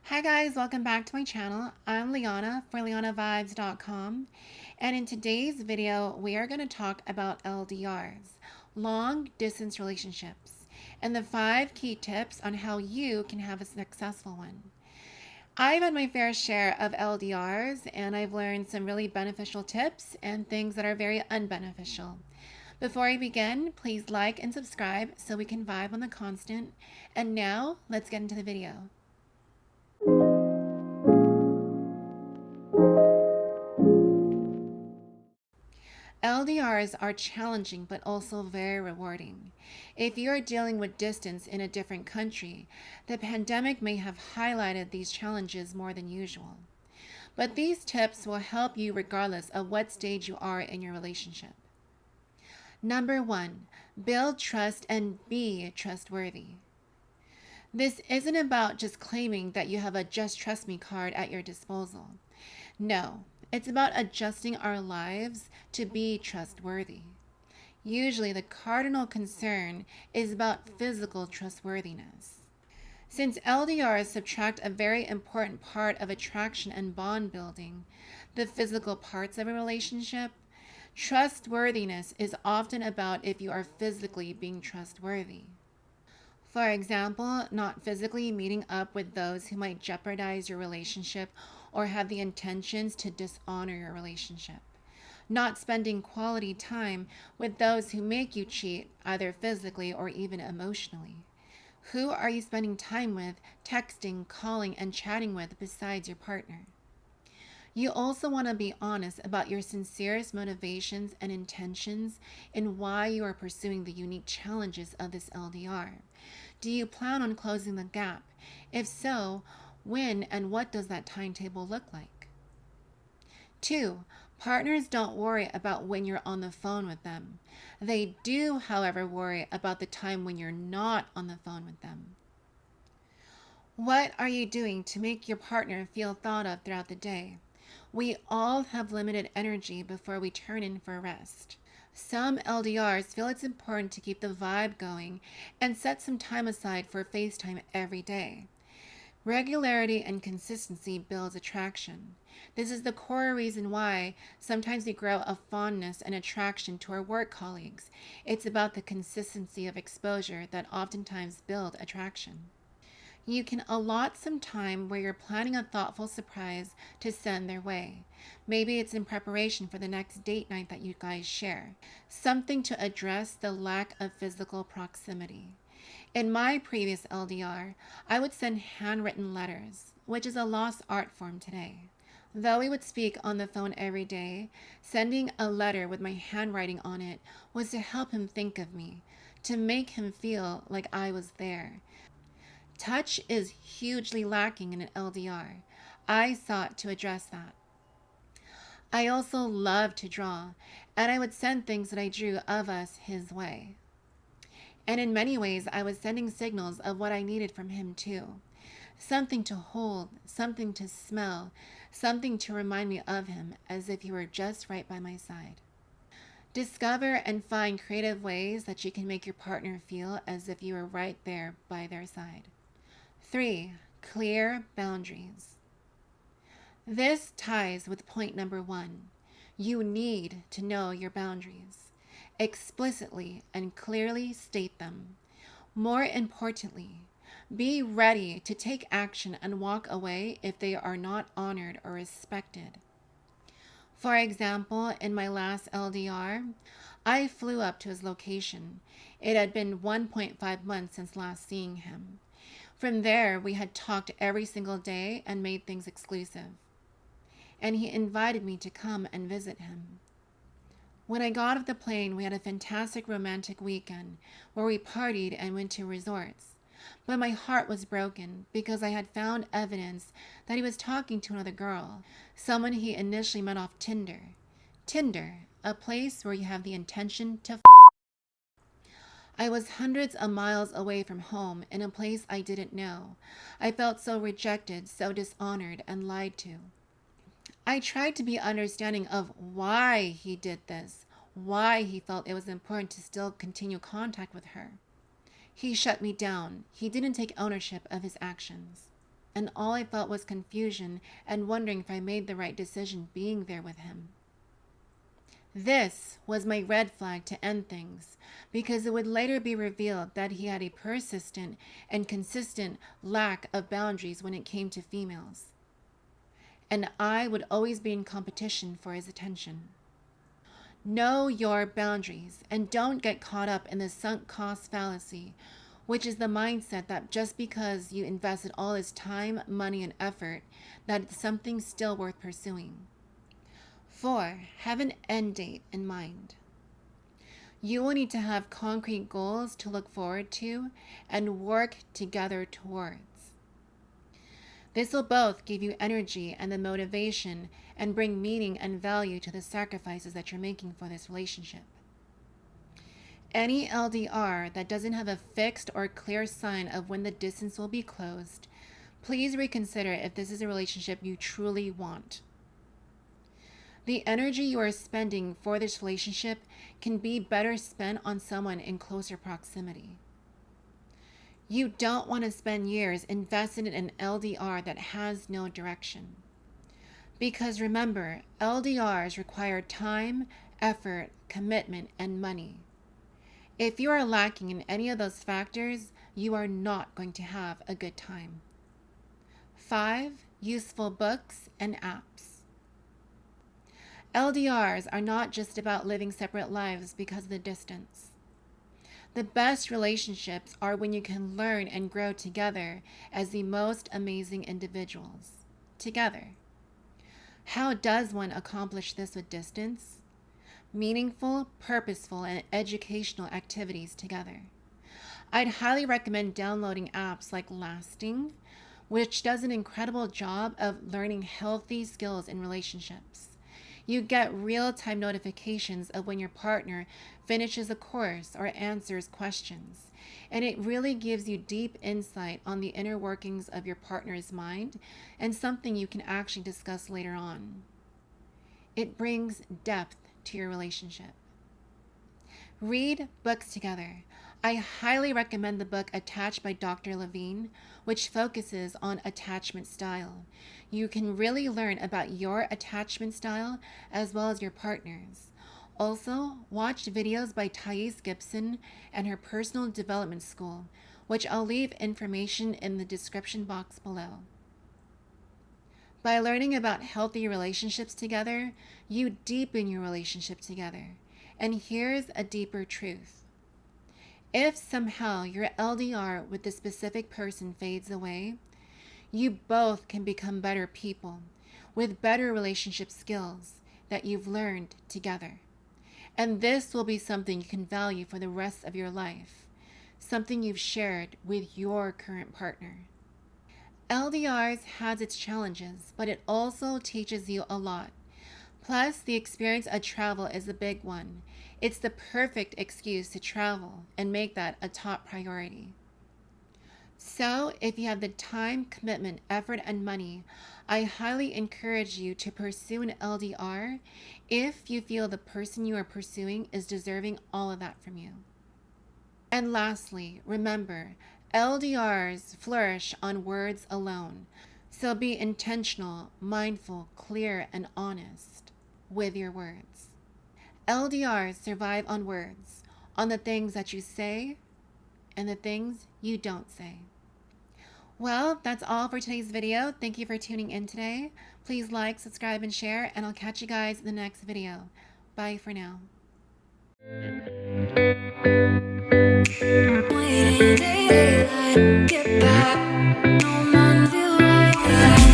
Hi guys, welcome back to my channel. I'm Liana for LianaVibes.com, and in today's video we are going to talk about LDRs, long distance relationships, and the 5 key tips on how you can have a successful one. I've had my fair share of LDRs and I've learned some really beneficial tips and things that are very unbeneficial. Before I begin, please like and subscribe so we can vibe on the constant. And now let's get into the video. LDRs are challenging but also very rewarding. If you are dealing with distance in a different country, the pandemic may have highlighted these challenges more than usual. But these tips will help you regardless of what stage you are in your relationship. Number 1, build trust and be trustworthy. This isn't about just claiming that you have a just trust me card at your disposal. No, it's about adjusting our lives to be trustworthy. Usually, the cardinal concern is about physical trustworthiness. Since LDRs subtract a very important part of attraction and bond building, the physical parts of a relationship, trustworthiness is often about if you are physically being trustworthy. For example, not physically meeting up with those who might jeopardize your relationship or have the intentions to dishonor your relationship. Not spending quality time with those who make you cheat, either physically or even emotionally. Who are you spending time with, texting, calling, and chatting with besides your partner? You also want to be honest about your sincerest motivations and intentions in why you are pursuing the unique challenges of this LDR. Do you plan on closing the gap? If so, when and what does that timetable look like? 2. Partners don't worry about when you're on the phone with them. They do, however, worry about the time when you're not on the phone with them. What are you doing to make your partner feel thought of throughout the day? We all have limited energy before we turn in for rest. Some LDRs feel it's important to keep the vibe going and set some time aside for FaceTime every day. Regularity and consistency builds attraction. This is the core reason why sometimes we grow a fondness and attraction to our work colleagues. It's about the consistency of exposure that oftentimes build attraction. You can allot some time where you're planning a thoughtful surprise to send their way. Maybe it's in preparation for the next date night that you guys share. Something to address the lack of physical proximity. In my previous LDR, I would send handwritten letters, which is a lost art form today. Though we would speak on the phone every day, sending a letter with my handwriting on it was to help him think of me, to make him feel like I was there. Touch is hugely lacking in an LDR. I sought to address that. I also love to draw, and I would send things that I drew of us his way. And in many ways, I was sending signals of what I needed from him too. Something to hold, something to smell, something to remind me of him as if he were just right by my side. Discover and find creative ways that you can make your partner feel as if you were right there by their side. 3. Clear boundaries. This ties with point number 1. You need to know your boundaries. Explicitly and clearly state them. More importantly, be ready to take action and walk away if they are not honored or respected. For example, in my last LDR, I flew up to his location. It had been 1.5 months since last seeing him. From there, we had talked every single day and made things exclusive. And he invited me to come and visit him. When I got off the plane, we had a fantastic romantic weekend where we partied and went to resorts. But my heart was broken because I had found evidence that he was talking to another girl, someone he initially met off Tinder. Tinder, a place where you have the intention to I was hundreds of miles away from home in a place I didn't know. I felt so rejected, so dishonored, and lied to. I tried to be understanding of why he did this, why he felt it was important to still continue contact with her. He shut me down. He didn't take ownership of his actions. and all I felt was confusion and wondering if I made the right decision being there with him. This was my red flag to end things, because it would later be revealed that he had a persistent and consistent lack of boundaries when it came to females, and I would always be in competition for his attention. Know your boundaries and don't get caught up in the sunk cost fallacy, which is the mindset that just because you invested all this time, money, and effort, that it's something still worth pursuing. 4. Have an end date in mind. You will need to have concrete goals to look forward to and work together towards. This will both give you energy and the motivation and bring meaning and value to the sacrifices that you're making for this relationship. Any LDR that doesn't have a fixed or clear sign of when the distance will be closed, please reconsider if this is a relationship you truly want. The energy you are spending for this relationship can be better spent on someone in closer proximity. You don't want to spend years invested in an LDR that has no direction. Because remember, LDRs require time, effort, commitment, and money. If you are lacking in any of those factors, you are not going to have a good time. 5. Useful books and apps. LDRs are not just about living separate lives because of the distance. The best relationships are when you can learn and grow together as the most amazing individuals. Together. How does one accomplish this with distance? Meaningful, purposeful, and educational activities together. I'd highly recommend downloading apps like Lasting, which does an incredible job of learning healthy skills in relationships. You get real-time notifications of when your partner finishes a course or answers questions, and it really gives you deep insight on the inner workings of your partner's mind and something you can actually discuss later on. It brings depth to your relationship. Read books together. I highly recommend the book Attached by Dr. Levine, which focuses on attachment style. You can really learn about your attachment style as well as your partner's. Also, watch videos by Thais Gibson and her personal development school, which I'll leave information in the description box below. By learning about healthy relationships together, you deepen your relationship together. And here's a deeper truth. If somehow your LDR with the specific person fades away, you both can become better people with better relationship skills that you've learned together. And this will be something you can value for the rest of your life, something you've shared with your current partner. LDRs has its challenges, but it also teaches you a lot. Plus, the experience of travel is a big one. It's the perfect excuse to travel and make that a top priority. So, if you have the time, commitment, effort, and money, I highly encourage you to pursue an LDR if you feel the person you are pursuing is deserving all of that from you. And lastly, remember, LDRs flourish on words alone, so be intentional, mindful, clear, and honest with your words. LDRs survive on words, on the things that you say and the things you don't say. Well, that's all for today's video. Thank you for tuning in today. Please like, subscribe, and share, and I'll catch you guys in the next video. Bye for now. Waiting daylight, get back, no man feel right.